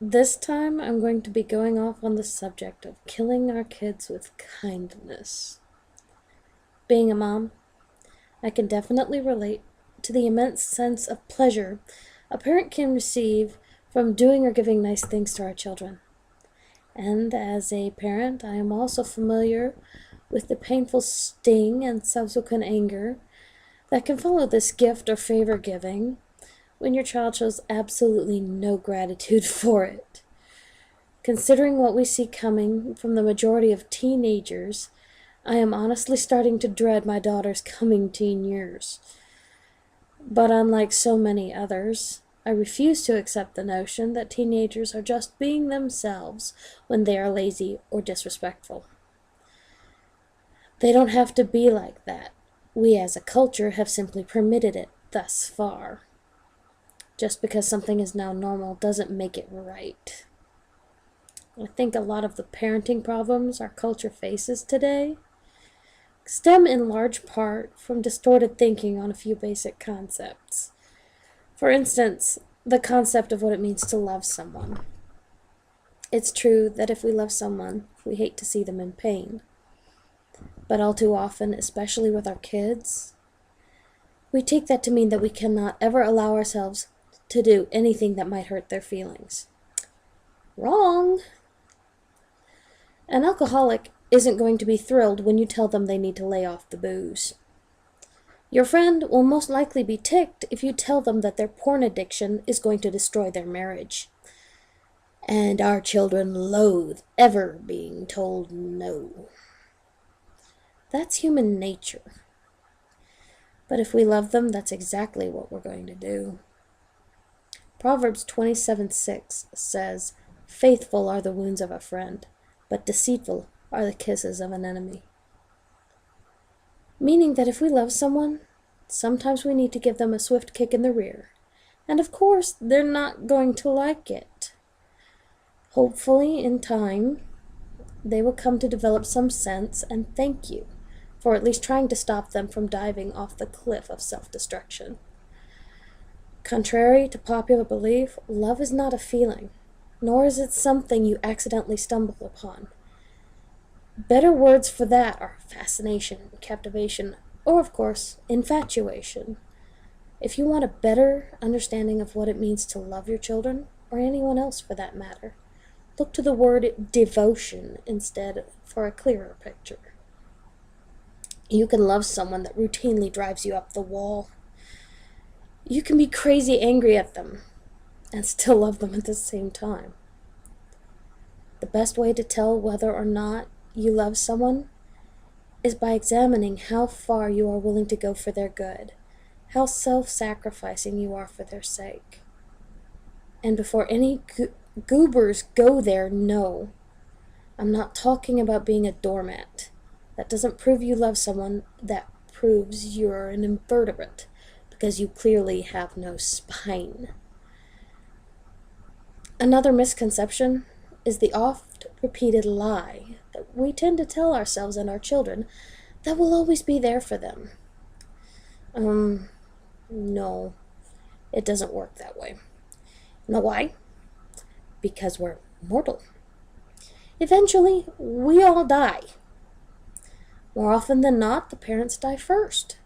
This time I'm going to be going off on the subject of killing our kids with kindness. Being a mom, I can definitely relate to the immense sense of pleasure a parent can receive from doing or giving nice things to our children. And as a parent, I am also familiar with the painful sting and subsequent anger that can follow this gift or favor giving when your child shows absolutely no gratitude for it. Considering what we see coming from the majority of teenagers, I am honestly starting to dread my daughter's coming teen years. But unlike so many others, I refuse to accept the notion that teenagers are just being themselves when they are lazy or disrespectful. They don't have to be like that. We as a culture have simply permitted it thus far. Just because something is now normal doesn't make it right. I think a lot of the parenting problems our culture faces today stem in large part from distorted thinking on a few basic concepts. For instance, the concept of what it means to love someone. It's true that if we love someone, we hate to see them in pain. But all too often, especially with our kids, we take that to mean that we cannot ever allow ourselves to do anything that might hurt their feelings. Wrong! An alcoholic isn't going to be thrilled when you tell them they need to lay off the booze. Your friend will most likely be ticked if you tell them that their porn addiction is going to destroy their marriage. And our children loathe ever being told no. That's human nature. But if we love them, that's exactly what we're going to do. Proverbs 27:6 says, "Faithful are the wounds of a friend, but deceitful are the kisses of an enemy." Meaning that if we love someone, sometimes we need to give them a swift kick in the rear. And of course, they're not going to like it. Hopefully, in time, they will come to develop some sense and thank you for at least trying to stop them from diving off the cliff of self-destruction. Contrary to popular belief, love is not a feeling, nor is it something you accidentally stumble upon. Better words for that are fascination, captivation, or of course, infatuation. If you want a better understanding of what it means to love your children, or anyone else for that matter, look to the word devotion instead for a clearer picture. You can love someone that routinely drives you up the wall. You can be crazy angry at them and still love them at the same time. The best way to tell whether or not you love someone is by examining how far you are willing to go for their good, how self-sacrificing you are for their sake. And before any goobers go there, no, I'm not talking about being a doormat. That doesn't prove you love someone, that proves you're an invertebrate, because you clearly have no spine. Another misconception is the oft-repeated lie that we tend to tell ourselves and our children that we'll always be there for them. No, it doesn't work that way. You know why? Because we're mortal. Eventually, we all die. More often than not, the parents die first.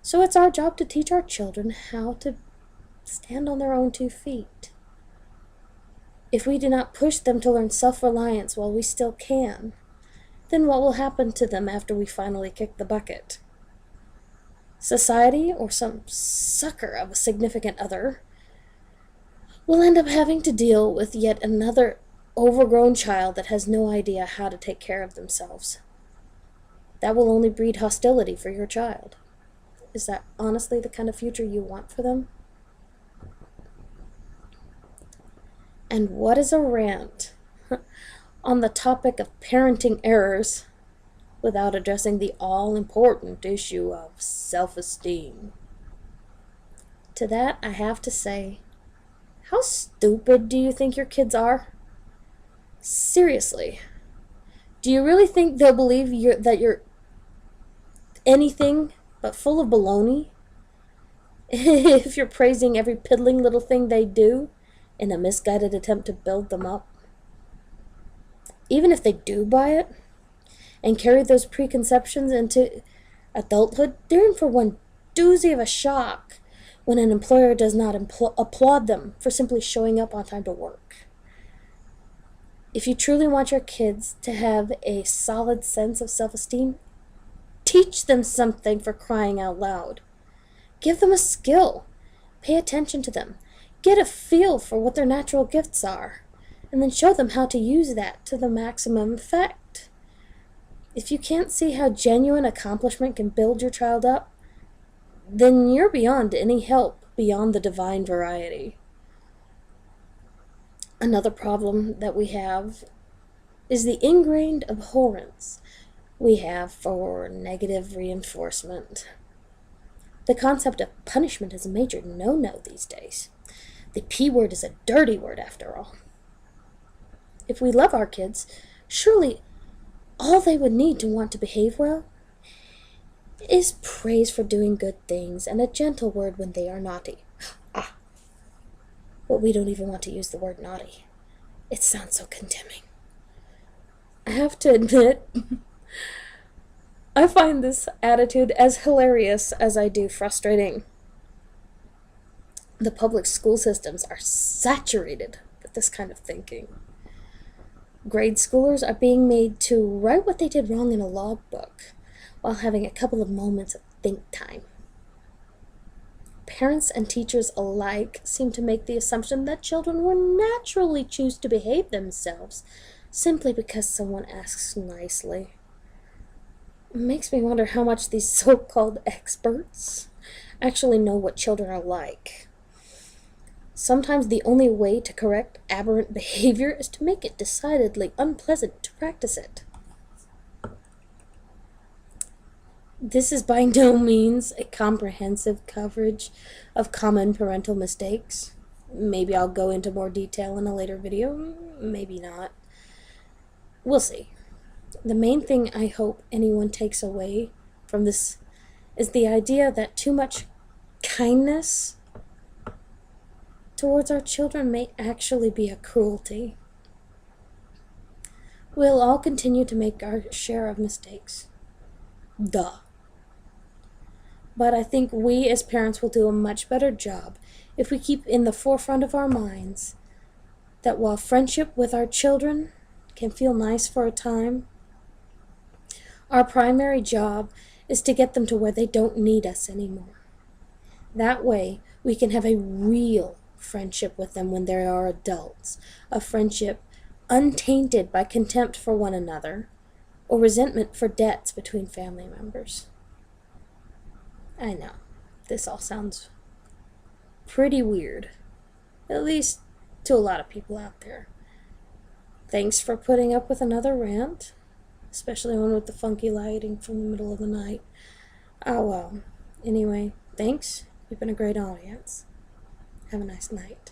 So it's our job to teach our children how to stand on their own 2 feet. If we do not push them to learn self-reliance while we still can, then what will happen to them after we finally kick the bucket? Society, or some sucker of a significant other, will end up having to deal with yet another overgrown child that has no idea how to take care of themselves. That will only breed hostility for your child. Is that honestly the kind of future you want for them? And what is a rant on the topic of parenting errors without addressing the all-important issue of self-esteem? To that, I have to say, how stupid do you think your kids are? Seriously, do you really think they'll believe that you're anything but full of baloney if you're praising every piddling little thing they do in a misguided attempt to build them up. Even if they do buy it and carry those preconceptions into adulthood, they're in for one doozy of a shock when an employer does not applaud them for simply showing up on time to work. If you truly want your kids to have a solid sense of self-esteem, teach them something, for crying out loud. Give them a skill. Pay attention to them. Get a feel for what their natural gifts are, and then show them how to use that to the maximum effect. If you can't see how genuine accomplishment can build your child up, then you're beyond any help beyond the divine variety. Another problem that we have is the ingrained abhorrence we have for negative reinforcement. The concept of punishment is a major no-no these days. The P word is a dirty word, after all. If we love our kids, surely all they would need to want to behave well is praise for doing good things and a gentle word when they are naughty. But we don't even want to use the word naughty. It sounds so condemning. I have to admit, I find this attitude as hilarious as I do frustrating. The public school systems are saturated with this kind of thinking. Grade schoolers are being made to write what they did wrong in a logbook while having a couple of moments of think time. Parents and teachers alike seem to make the assumption that children will naturally choose to behave themselves simply because someone asks nicely. It makes me wonder how much these so-called experts actually know what children are like. Sometimes the only way to correct aberrant behavior is to make it decidedly unpleasant to practice it. This is by no means a comprehensive coverage of common parental mistakes. Maybe I'll go into more detail in a later video, maybe not. We'll see. The main thing I hope anyone takes away from this is the idea that too much kindness towards our children may actually be a cruelty. We'll all continue to make our share of mistakes. Duh. But I think we as parents will do a much better job if we keep in the forefront of our minds that while friendship with our children can feel nice for a time, our primary job is to get them to where they don't need us anymore. That way, we can have a real friendship with them when they are adults, a friendship untainted by contempt for one another or resentment for debts between family members. I know, this all sounds pretty weird, at least to a lot of people out there. Thanks for putting up with another rant, especially one with the funky lighting from the middle of the night. Oh well, anyway, thanks, you've been a great audience. Have a nice night.